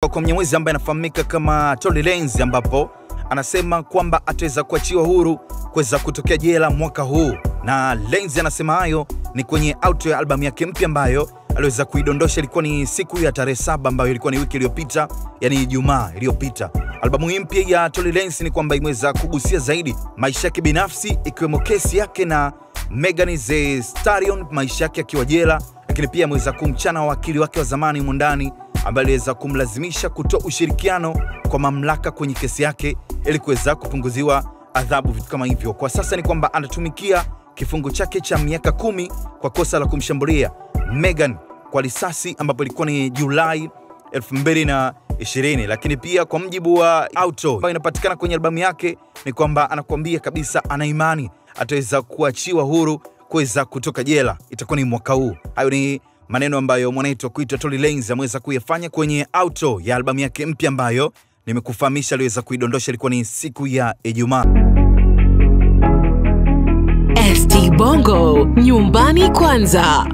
kwa Mnyamwezi ambaye anafahamika kama Tory Lanez, ambapo anasema kwamba ataweza kuachiwa huru kuweza kutokea jela mwaka huu. Na Lanez anasema hayo ni kwenye auto ya albamu yake mpya ambayo aliweza kuidondosha. Ilikuwa ni siku ya tarehe 7 ambayo ilikuwa ni wiki iliyopita, yani Ijumaa iliyopita. Albamu hii mpya ya Tory Lanez ni kwamba imeweza kugusia zaidi maisha yake binafsi, ikiwemo kesi yake na Megan Thee Stallion, maisha yake akiwa jela, lakini pia ameweza kumchana wakili wake wa zamani mundani ambaye aliweza kumlazimisha kutoa ushirikiano kwa mamlaka kwenye kesi yake ili kuweza kupunguziwa adhabu, vitu kama hivyo. Kwa sasa ni kwamba anatumikia kifungo chake cha miaka 10 kwa kosa la kumshambulia Megan kwa risasi, ambapo ilikuwa ni Julai 2020. Lakini pia kwa mjibu wa auto ambayo inapatikana kwenye albamu yake ni kwamba anakuambia kabisa ana imani ataweza kuachiwa huru kuweza kutoka jela, itakuwa ni mwaka huu. Hayo ni maneno ambayo mwanetu kuitwa Tory Lanez ameweza kuyafanya kwenye auto ya albamu yake mpya ambayo nimekufahamisha aliweza kuidondosha, ilikuwa ni siku ya Ijumaa. ST Bongo, nyumbani kwanza.